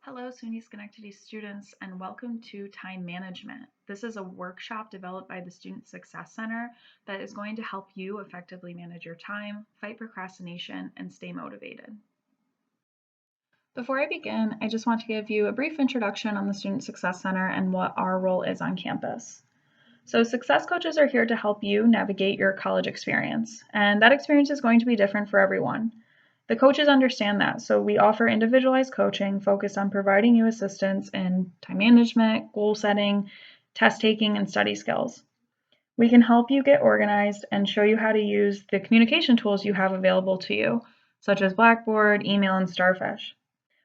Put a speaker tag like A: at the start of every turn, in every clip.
A: Hello, SUNY Schenectady students, and welcome to Time Management. This is a workshop developed by the Student Success Center that is going to help you effectively manage your time, fight procrastination, and stay motivated. Before I begin, I just want to give you a brief introduction on the Student Success Center and what our role is on campus. So success coaches are here to help you navigate your college experience, and that experience is going to be different for everyone. The coaches understand that, so we offer individualized coaching focused on providing you assistance in time management, goal setting, test taking, and study skills. We can help you get organized and show you how to use the communication tools you have available to you, such as Blackboard, email, and Starfish.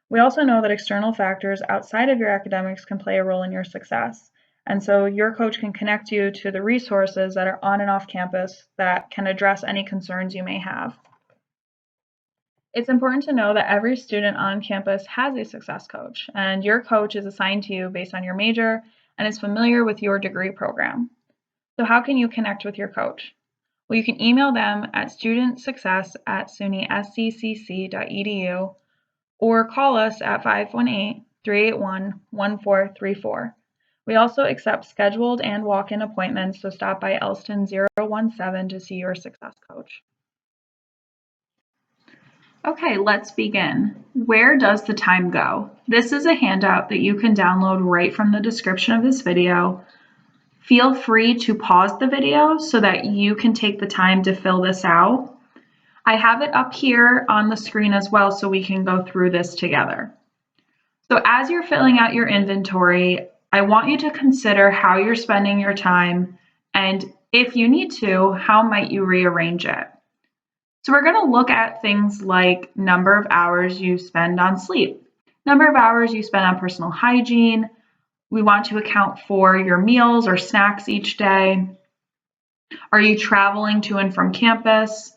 A: We also know that external factors outside of your academics can play a role in your success, and so your coach can connect you to the resources that are on and off campus that can address any concerns you may have. It's important to know that every student on campus has a success coach, and your coach is assigned to you based on your major and is familiar with your degree program. So how can you connect with your coach? Well, you can email them at studentsuccess@sunysccc.edu or call us at 518-381-1434. We also accept scheduled and walk-in appointments, so stop by Elston 017 to see your success coach. Okay, let's begin. Where does the time go? This is a handout that you can download right from the description of this video. Feel free to pause the video so that you can take the time to fill this out. I have it up here on the screen as well so we can go through this together. So as you're filling out your inventory, I want you to consider how you're spending your time, and if you need to, how might you rearrange it? So we're going to look at things like number of hours you spend on sleep, number of hours you spend on personal hygiene. We want to account for your meals or snacks each day. Are you traveling to and from campus?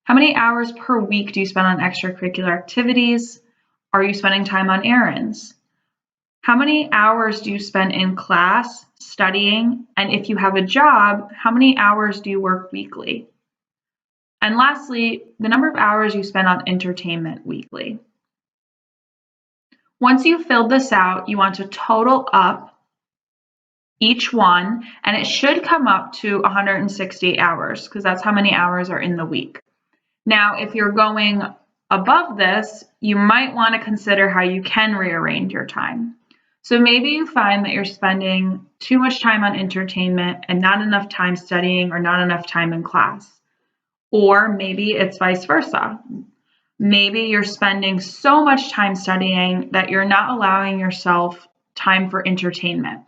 A: How many hours per week do you spend on extracurricular activities? Are you spending time on errands? How many hours do you spend in class studying? And if you have a job, how many hours do you work weekly? And lastly, the number of hours you spend on entertainment weekly. Once you've filled this out, you want to total up each one, and it should come up to 160 hours because that's how many hours are in the week. Now, if you're going above this, you might want to consider how you can rearrange your time. So maybe you find that you're spending too much time on entertainment and not enough time studying or not enough time in class. Or maybe it's vice versa. Maybe you're spending so much time studying that you're not allowing yourself time for entertainment.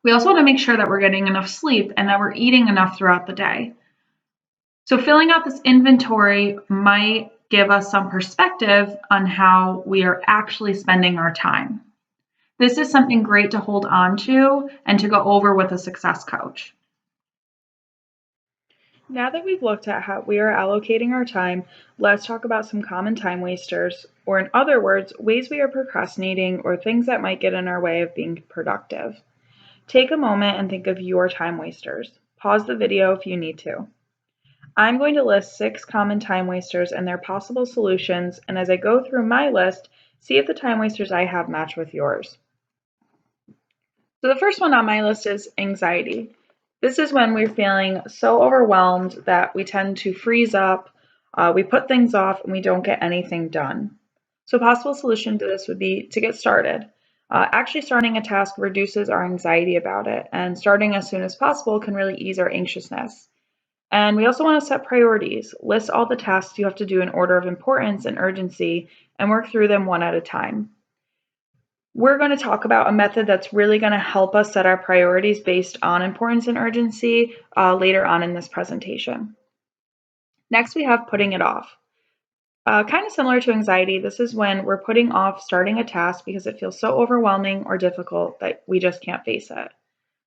A: We also want to make sure that we're getting enough sleep and that we're eating enough throughout the day. So filling out this inventory might give us some perspective on how we are actually spending our time. This is something great to hold on to and to go over with a success coach. Now that we've looked at how we are allocating our time, let's talk about some common time wasters, or in other words, ways we are procrastinating or things that might get in our way of being productive. Take a moment and think of your time wasters. Pause the video if you need to. I'm going to list 6 common time wasters and their possible solutions, and as I go through my list, see if the time wasters I have match with yours. So the first one on my list is anxiety. This is when we're feeling so overwhelmed that we tend to freeze up, we put things off, and we don't get anything done. So a possible solution to this would be to get started. Actually starting a task reduces our anxiety about it, and starting as soon as possible can really ease our anxiousness. And we also want to set priorities. List all the tasks you have to do in order of importance and urgency, and work through them one at a time. We're going to talk about a method that's really going to help us set our priorities based on importance and urgency later on in this presentation. Next, we have putting it off. Kind of similar to anxiety, this is when we're putting off starting a task because it feels so overwhelming or difficult that we just can't face it.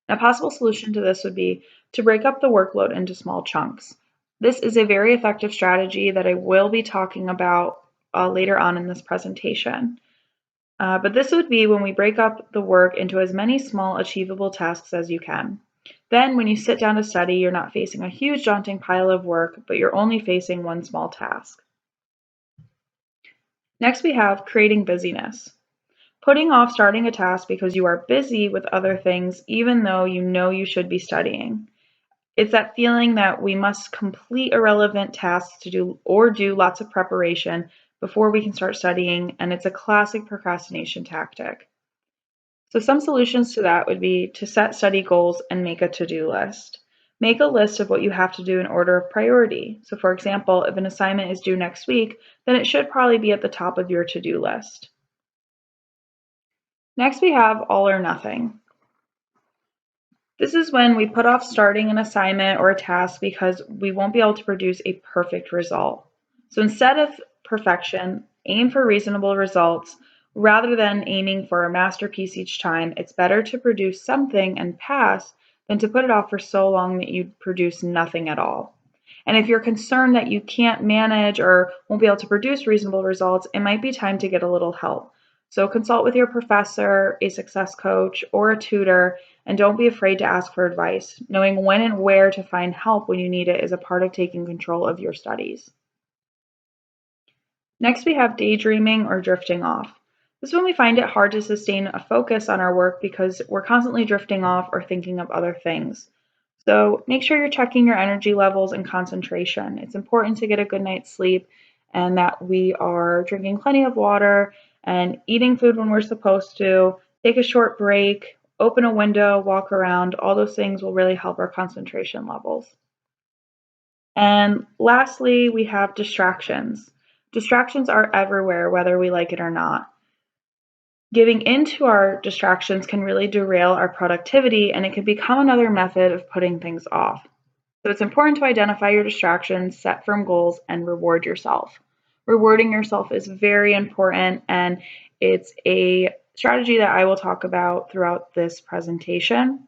A: A possible solution to this would be to break up the workload into small chunks. This is a very effective strategy that I will be talking about later on in this presentation. But this would be when we break up the work into as many small achievable tasks as you can. Then when you sit down to study, you're not facing a huge daunting pile of work, but you're only facing one small task. Next, we have creating busyness. Putting off starting a task because you are busy with other things, even though you know you should be studying. It's that feeling that we must complete irrelevant tasks to do lots of preparation before we can start studying, and it's a classic procrastination tactic. So some solutions to that would be to set study goals and make a to-do list. Make a list of what you have to do in order of priority. So for example, if an assignment is due next week, then it should probably be at the top of your to-do list. Next, we have all or nothing. This is when we put off starting an assignment or a task because we won't be able to produce a perfect result. So instead of perfection, aim for reasonable results. Rather than aiming for a masterpiece each time, it's better to produce something and pass than to put it off for so long that you produce nothing at all. And if you're concerned that you can't manage or won't be able to produce reasonable results, it might be time to get a little help. So consult with your professor, a success coach, or a tutor, and don't be afraid to ask for advice. Knowing when and where to find help when you need it is a part of taking control of your studies. Next, we have daydreaming or drifting off. This is when we find it hard to sustain a focus on our work because we're constantly drifting off or thinking of other things. So make sure you're checking your energy levels and concentration. It's important to get a good night's sleep and that we are drinking plenty of water and eating food when we're supposed to, take a short break, open a window, walk around. All those things will really help our concentration levels. And lastly, we have distractions. Distractions are everywhere, whether we like it or not. Giving into our distractions can really derail our productivity, and it can become another method of putting things off. So it's important to identify your distractions, set firm goals, and reward yourself. Rewarding yourself is very important, and it's a strategy that I will talk about throughout this presentation.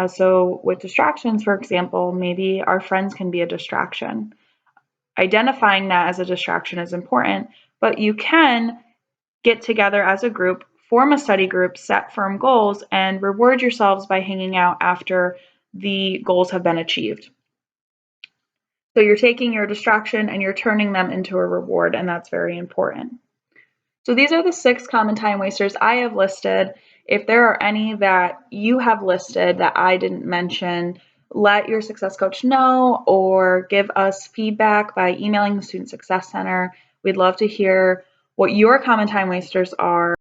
A: So with distractions, for example, maybe our friends can be a distraction. Identifying that as a distraction is important, but you can get together as a group, form a study group, set firm goals, and reward yourselves by hanging out after the goals have been achieved. So you're taking your distraction and you're turning them into a reward, and that's very important. So these are the 6 common time wasters I have listed. If there are any that you have listed that I didn't mention, let your success coach know or give us feedback by emailing the Student Success Center. We'd love to hear what your common time wasters are,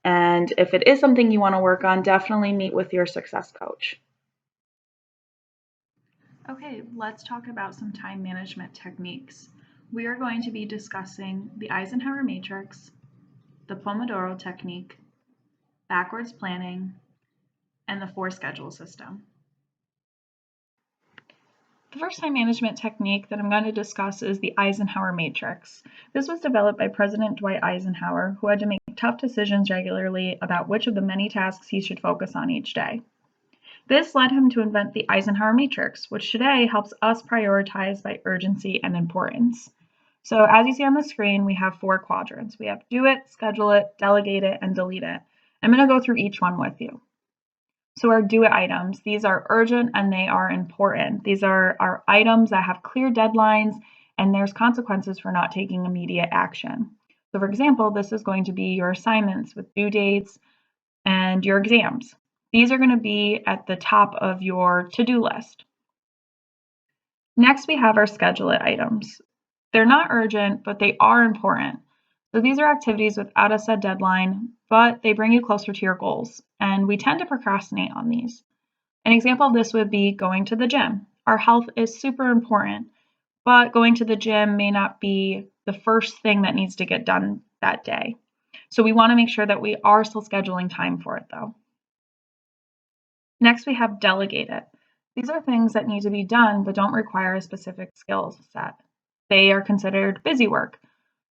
A: and if it is something you want to work on, definitely meet with your success coach. Okay, let's talk about some time management techniques. We are going to be discussing the Eisenhower Matrix, the Pomodoro Technique, backwards planning, and the 4-schedule system. The first time management technique that I'm going to discuss is the Eisenhower Matrix. This was developed by President Dwight Eisenhower, who had to make tough decisions regularly about which of the many tasks he should focus on each day. This led him to invent the Eisenhower Matrix, which today helps us prioritize by urgency and importance. So as you see on the screen, we have 4 quadrants. We have do it, schedule it, delegate it, and delete it. I'm going to go through each one with you. So our do it items, these are urgent and they are important. These are our items that have clear deadlines and there's consequences for not taking immediate action. So for example, this is going to be your assignments with due dates and your exams. These are going to be at the top of your to-do list. Next, we have our schedule it items. They're not urgent, but they are important. So these are activities without a set deadline, but they bring you closer to your goals. And we tend to procrastinate on these. An example of this would be going to the gym. Our health is super important, but going to the gym may not be the first thing that needs to get done that day. So we want to make sure that we are still scheduling time for it though. Next, we have delegate it. These are things that need to be done but don't require a specific skill set. They are considered busy work.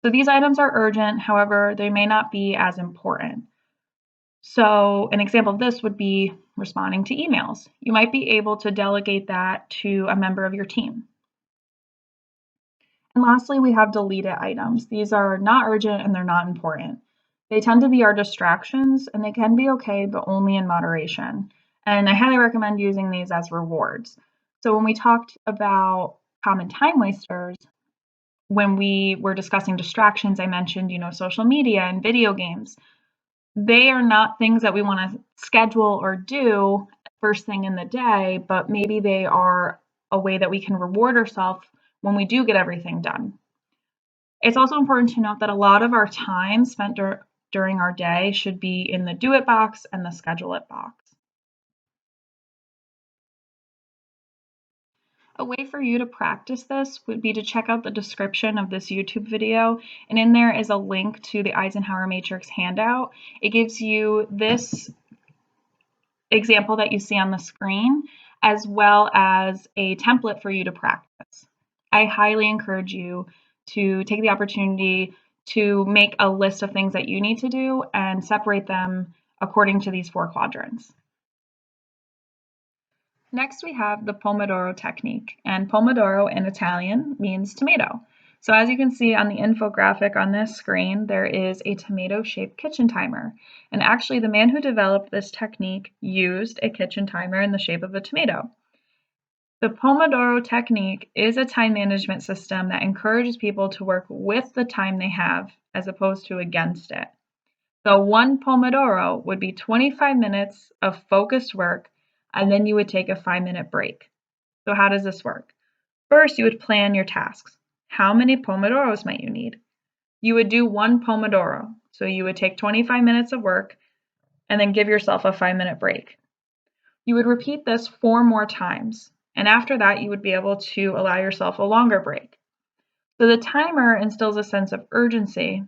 A: So these items are urgent, however, they may not be as important. So an example of this would be responding to emails. You might be able to delegate that to a member of your team. And lastly, we have deleted items. These are not urgent and they're not important. They tend to be our distractions and they can be okay, but only in moderation. And I highly recommend using these as rewards. So when we talked about common time wasters, when we were discussing distractions, I mentioned, social media and video games. They are not things that we want to schedule or do first thing in the day, but maybe they are a way that we can reward ourselves when we do get everything done. It's also important to note that a lot of our time spent during our day should be in the do it box and the schedule it box. A way for you to practice this would be to check out the description of this YouTube video, and in there is a link to the Eisenhower Matrix handout. It gives you this example that you see on the screen, as well as a template for you to practice. I highly encourage you to take the opportunity to make a list of things that you need to do and separate them according to these 4 quadrants. Next, we have the Pomodoro Technique, and Pomodoro in Italian means tomato. So as you can see on the infographic on this screen, there is a tomato-shaped kitchen timer. And actually, the man who developed this technique used a kitchen timer in the shape of a tomato. The Pomodoro Technique is a time management system that encourages people to work with the time they have as opposed to against it. So one Pomodoro would be 25 minutes of focused work, and then you would take a 5-minute break. So how does this work? First, you would plan your tasks. How many Pomodoros might you need? You would do one Pomodoro. So you would take 25 minutes of work and then give yourself a 5-minute break. You would repeat this 4 more times. And after that, you would be able to allow yourself a longer break. So the timer instills a sense of urgency,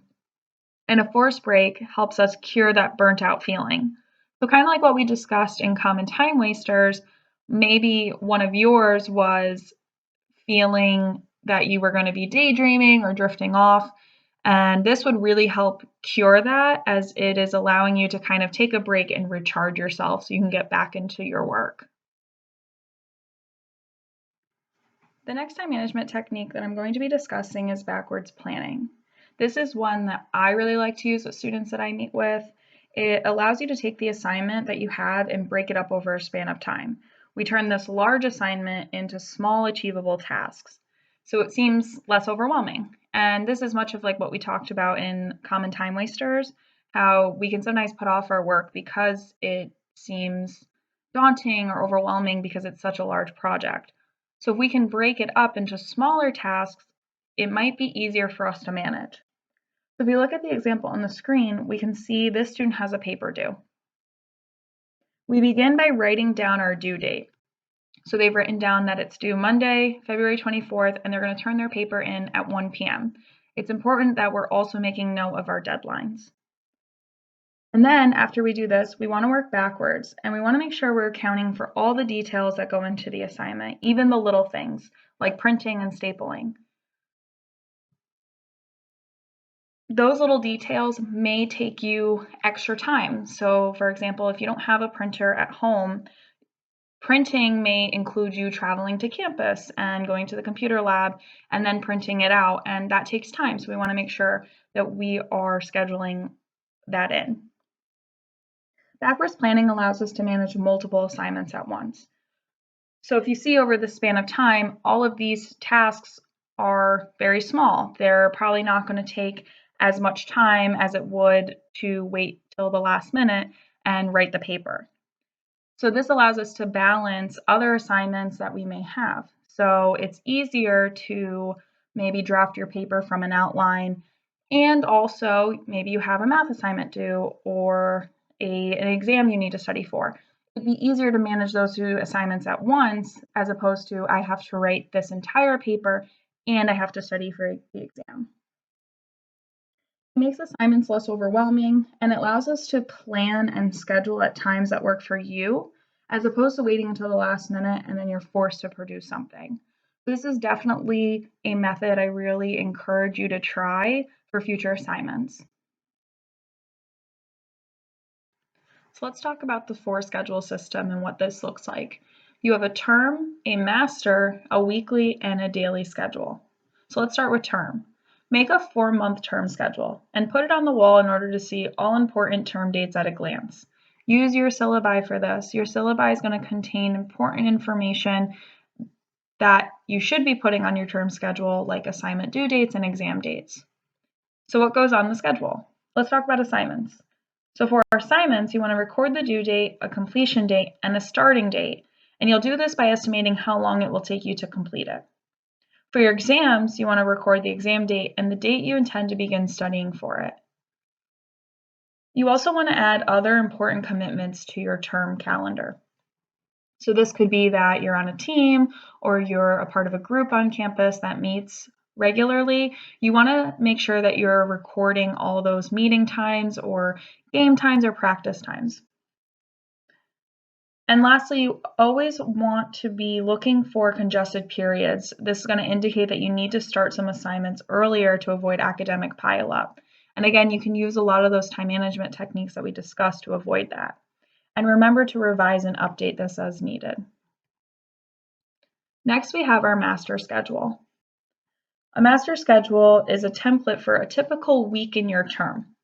A: and a forced break helps us cure that burnt out feeling. So kind of like what we discussed in common time wasters, maybe one of yours was feeling that you were going to be daydreaming or drifting off. And this would really help cure that, as it is allowing you to kind of take a break and recharge yourself so you can get back into your work. The next time management technique that I'm going to be discussing is backwards planning. This is one that I really like to use with students that I meet with. It allows you to take the assignment that you have and break it up over a span of time. We turn this large assignment into small achievable tasks, so it seems less overwhelming. And this is much of like what we talked about in common time wasters, how we can sometimes put off our work because it seems daunting or overwhelming because it's such a large project. So if we can break it up into smaller tasks, it might be easier for us to manage. So if you look at the example on the screen, we can see this student has a paper due. We begin by writing down our due date. So they've written down that it's due Monday, February 24th, and they're going to turn their paper in at 1 p.m. It's important that we're also making note of our deadlines. And then after we do this, we want to work backwards, and we want to make sure we're accounting for all the details that go into the assignment, even the little things like printing and stapling. Those little details may take you extra time. So for example, if you don't have a printer at home, printing may include you traveling to campus and going to the computer lab and then printing it out, and that takes time. So we want to make sure that we are scheduling that in. Backwards planning allows us to manage multiple assignments at once. So if you see over the span of time, all of these tasks are very small. They're probably not going to take as much time as it would to wait till the last minute and write the paper. So this allows us to balance other assignments that we may have. So it's easier to maybe draft your paper from an outline, and also maybe you have a math assignment due or an exam you need to study for. It'd be easier to manage those 2 assignments at once, as opposed to I have to write this entire paper and I have to study for the exam. It makes assignments less overwhelming, and it allows us to plan and schedule at times that work for you, as opposed to waiting until the last minute and then you're forced to produce something. This is definitely a method I really encourage you to try for future assignments. So let's talk about the 4 schedule system and what this looks like. You have a term, a master, a weekly, and a daily schedule. So let's start with term. Make a 4-month term schedule and put it on the wall in order to see all important term dates at a glance. Use your syllabi for this. Your syllabi is going to contain important information that you should be putting on your term schedule, like assignment due dates and exam dates. So what goes on the schedule? Let's talk about assignments. So for our assignments, you want to record the due date, a completion date, and a starting date, and you'll do this by estimating how long it will take you to complete it. For your exams, you want to record the exam date and the date you intend to begin studying for it. You also want to add other important commitments to your term calendar. So this could be that you're on a team or you're a part of a group on campus that meets regularly. You want to make sure that you're recording all those meeting times or game times or practice times. And lastly, you always want to be looking for congested periods. This is going to indicate that you need to start some assignments earlier to avoid academic pileup. And again, you can use a lot of those time management techniques that we discussed to avoid that. And remember to revise and update this as needed. Next, we have our master schedule. A master schedule is a template for a typical week in your term.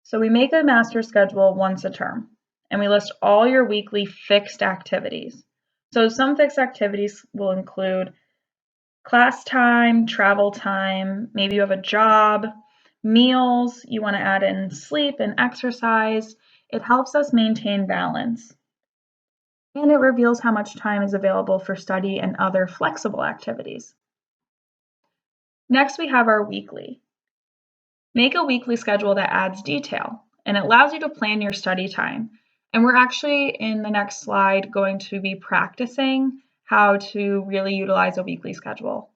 A: So we make a master schedule once a term, and we list all your weekly fixed activities. So some fixed activities will include class time, travel time, maybe you have a job, meals, you want to add in sleep and exercise. It helps us maintain balance. And it reveals how much time is available for study and other flexible activities. Next, we have our weekly. Make a weekly schedule that adds detail and it allows you to plan your study time. And we're actually in the next slide going to be practicing how to really utilize a weekly schedule.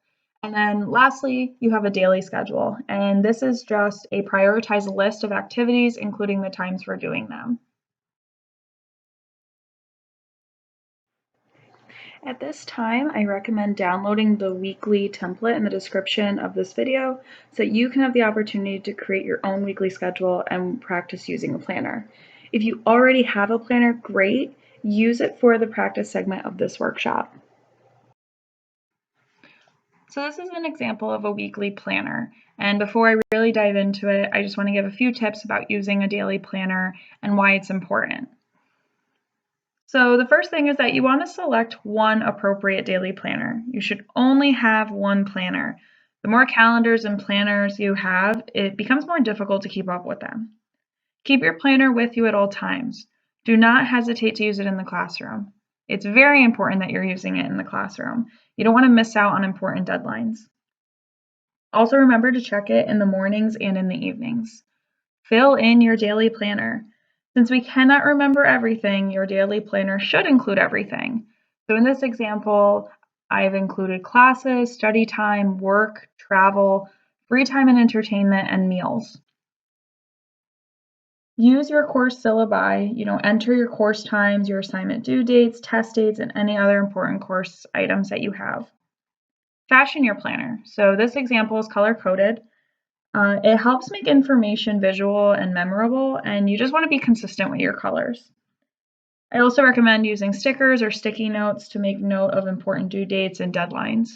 A: And then lastly, you have a daily schedule. And this is just a prioritized list of activities, including the times for doing them. At this time, I recommend downloading the weekly template in the description of this video so that you can have the opportunity to create your own weekly schedule and practice using a planner. If you already have a planner, great. Use it for the practice segment of this workshop. So this is an example of a weekly planner. And before I really dive into it, I just want to give a few tips about using a daily planner and why it's important. So the first thing is that you want to select one appropriate daily planner. You should only have one planner. The more calendars and planners you have, it becomes more difficult to keep up with them. Keep your planner with you at all times. Do not hesitate to use it in the classroom. It's very important that you're using it in the classroom. You don't want to miss out on important deadlines. Also remember to check it in the mornings and in the evenings. Fill in your daily planner. Since we cannot remember everything, your daily planner should include everything. So in this example, I've included classes, study time, work, travel, free time and entertainment, and meals. Use your course syllabi, enter your course times, your assignment due dates, test dates, and any other important course items that you have. Fashion your planner. So this example is color-coded. It helps make information visual and memorable, and you just want to be consistent with your colors. I also recommend using stickers or sticky notes to make note of important due dates and deadlines.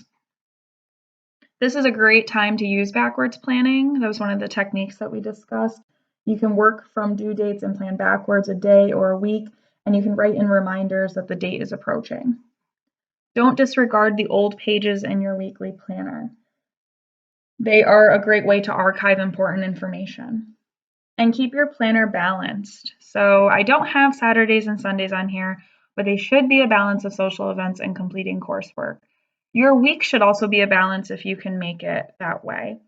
A: This is a great time to use backwards planning. That was one of the techniques that we discussed. You can work from due dates and plan backwards a day or a week, and you can write in reminders that the date is approaching. Don't disregard the old pages in your weekly planner. They are a great way to archive important information. And keep your planner balanced. So I don't have Saturdays and Sundays on here, but they should be a balance of social events and completing coursework. Your week should also be a balance if you can make it that way.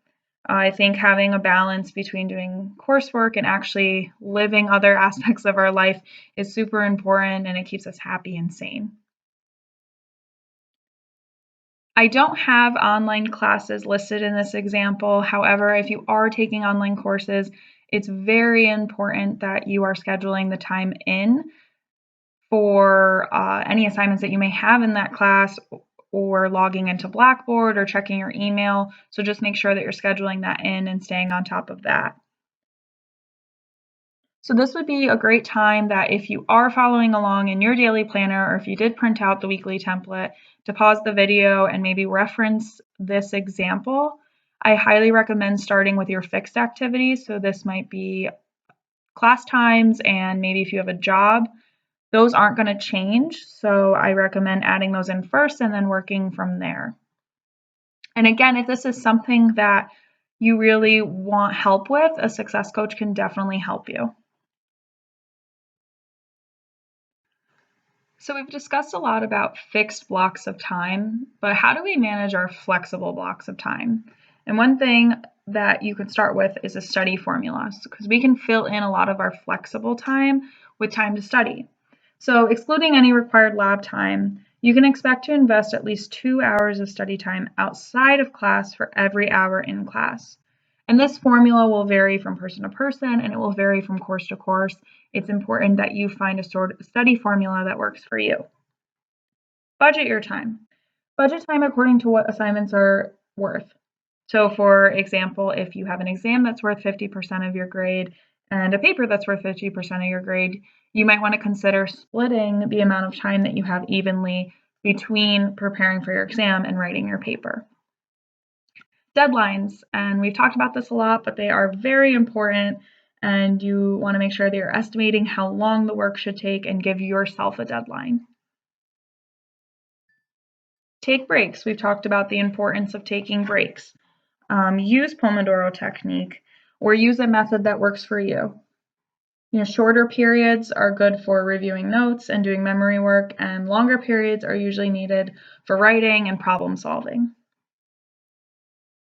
A: I think having a balance between doing coursework and actually living other aspects of our life is super important, and it keeps us happy and sane. I don't have online classes listed in this example. However, if you are taking online courses, it's very important that you are scheduling the time in for any assignments that you may have in that class, or logging into Blackboard or checking your email. So just make sure that you're scheduling that in and staying on top of that. So this would be a great time that if you are following along in your daily planner, or if you did print out the weekly template, to pause the video and maybe reference this example. I highly recommend starting with your fixed activities. So this might be class times, and maybe if you have a job, those aren't going to change. So I recommend adding those in first and then working from there. And again, if this is something that you really want help with, a success coach can definitely help you. So we've discussed a lot about fixed blocks of time, but how do we manage our flexible blocks of time? And one thing that you can start with is a study formula, because we can fill in a lot of our flexible time with time to study. So excluding any required lab time, you can expect to invest at least 2 hours of study time outside of class for every hour in class. And this formula will vary from person to person and it will vary from course to course. It's important that you find a sort of study formula that works for you. Budget your time. Budget time according to what assignments are worth. So for example, if you have an exam that's worth 50% of your grade and a paper that's worth 50% of your grade, you might want to consider splitting the amount of time that you have evenly between preparing for your exam and writing your paper. Deadlines, and we've talked about this a lot, but they are very important, and you want to make sure that you're estimating how long the work should take and give yourself a deadline. Take breaks. We've talked about the importance of taking breaks. Use Pomodoro Technique or use a method that works for you. Shorter periods are good for reviewing notes and doing memory work, and longer periods are usually needed for writing and problem solving.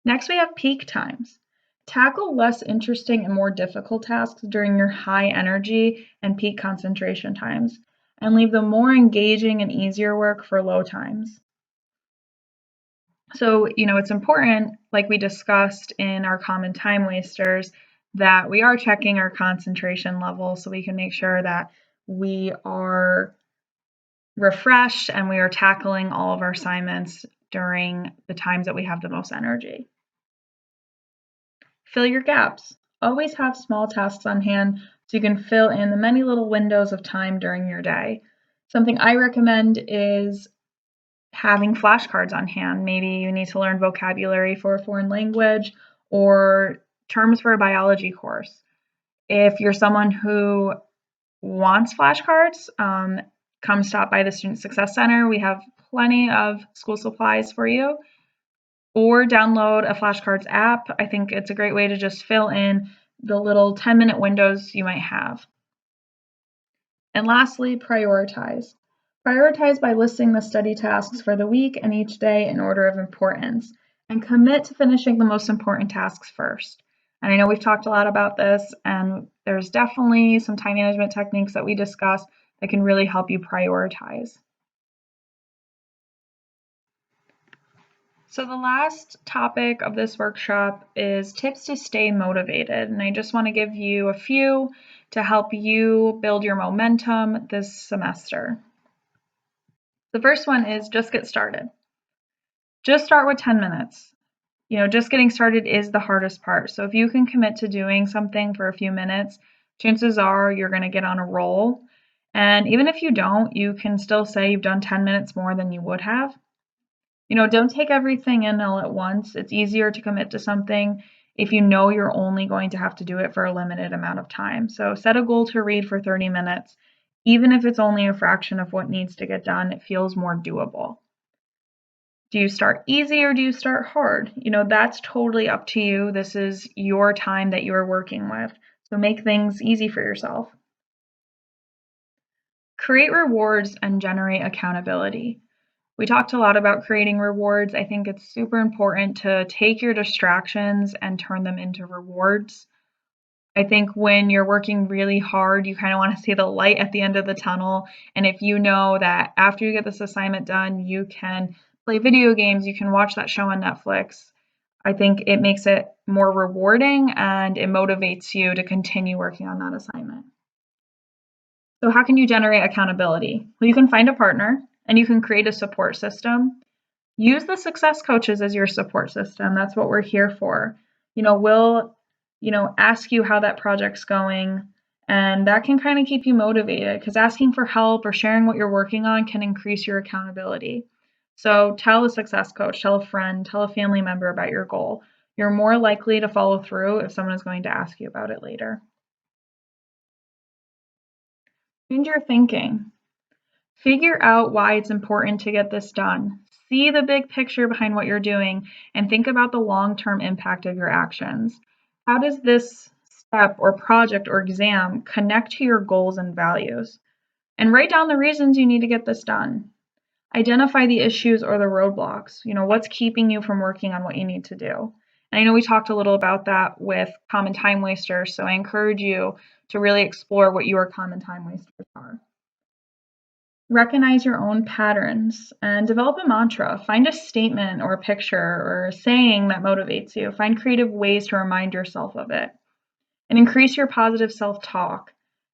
A: Next, we have peak times. Tackle less interesting and more difficult tasks during your high energy and peak concentration times, and leave the more engaging and easier work for low times. So, it's important, like we discussed in our common time wasters, that we are checking our concentration level so we can make sure that we are refreshed and we are tackling all of our assignments during the times that we have the most energy. Fill your gaps. Always have small tasks on hand so you can fill in the many little windows of time during your day. Something I recommend is having flashcards on hand. Maybe you need to learn vocabulary for a foreign language or terms for a biology course. If you're someone who wants flashcards, come stop by the Student Success Center. We have plenty of school supplies for you. Or download a flashcards app. I think it's a great way to just fill in the little 10-minute windows you might have. And lastly, prioritize. Prioritize by listing the study tasks for the week and each day in order of importance, and commit to finishing the most important tasks first. And I know we've talked a lot about this, and there's definitely some time management techniques that we discussed that can really help you prioritize. So the last topic of this workshop is tips to stay motivated. And I just want to give you a few to help you build your momentum this semester. The first one is just get started. Just start with 10 minutes. Just getting started is the hardest part. So if you can commit to doing something for a few minutes, chances are you're going to get on a roll. And even if you don't, you can still say you've done 10 minutes more than you would have. Don't take everything in all at once. It's easier to commit to something if you know you're only going to have to do it for a limited amount of time. So set a goal to read for 30 minutes. Even if it's only a fraction of what needs to get done, it feels more doable. Do you start easy or do you start hard? That's totally up to you. This is your time that you're working with. So make things easy for yourself. Create rewards and generate accountability. We talked a lot about creating rewards. I think it's super important to take your distractions and turn them into rewards. I think when you're working really hard, you kind of want to see the light at the end of the tunnel. And if you know that after you get this assignment done, you can play video games, you can watch that show on Netflix, I think it makes it more rewarding and it motivates you to continue working on that assignment. So how can you generate accountability? Well, you can find a partner and you can create a support system. Use the success coaches as your support system. That's what we're here for. We'll, ask you how that project's going, and that can kind of keep you motivated because asking for help or sharing what you're working on can increase your accountability. So tell a success coach, tell a friend, tell a family member about your goal. You're more likely to follow through if someone is going to ask you about it later. Change your thinking. Figure out why it's important to get this done. See the big picture behind what you're doing and think about the long-term impact of your actions. How does this step or project or exam connect to your goals and values? And write down the reasons you need to get this done. Identify the issues or the roadblocks. What's keeping you from working on what you need to do? And I know we talked a little about that with common time wasters, so I encourage you to really explore what your common time wasters are. Recognize your own patterns and develop a mantra. Find a statement or a picture or a saying that motivates you. Find creative ways to remind yourself of it. And increase your positive self-talk.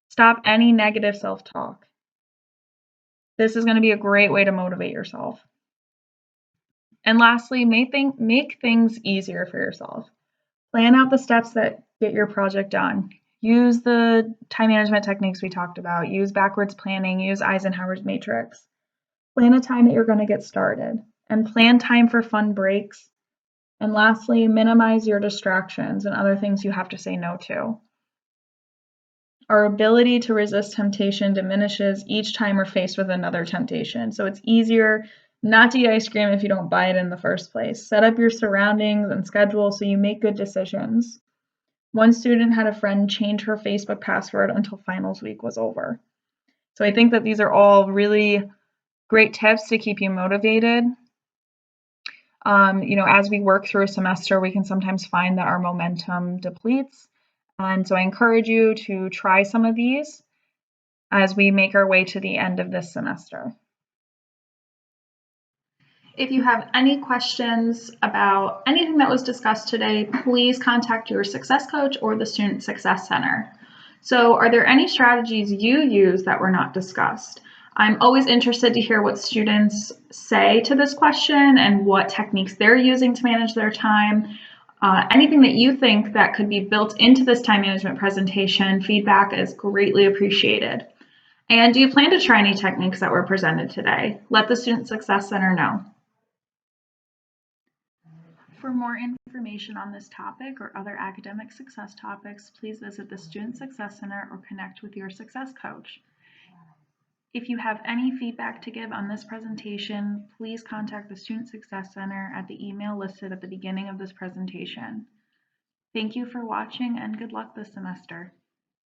A: Stop any negative self-talk. This is going to be a great way to motivate yourself. And lastly, make things easier for yourself. Plan out the steps that get your project done. Use the time management techniques we talked about. Use backwards planning. Use Eisenhower's Matrix. Plan a time that you're going to get started. And plan time for fun breaks. And lastly, minimize your distractions and other things you have to say no to. Our ability to resist temptation diminishes each time we're faced with another temptation. So it's easier not to eat ice cream if you don't buy it in the first place. Set up your surroundings and schedule so you make good decisions. One student had a friend change her Facebook password until finals week was over. So I think that these are all really great tips to keep you motivated. As we work through a semester, we can sometimes find that our momentum depletes. And so I encourage you to try some of these as we make our way to the end of this semester. If you have any questions about anything that was discussed today, please contact your success coach or the Student Success Center. So are there any strategies you use that were not discussed? I'm always interested to hear what students say to this question and what techniques they're using to manage their time. Anything that you think that could be built into this time management presentation, feedback is greatly appreciated. And do you plan to try any techniques that were presented today? Let the Student Success Center know. For more information on this topic or other academic success topics, please visit the Student Success Center or connect with your success coach. If you have any feedback to give on this presentation, please contact the Student Success Center at the email listed at the beginning of this presentation. Thank you for watching and good luck this semester.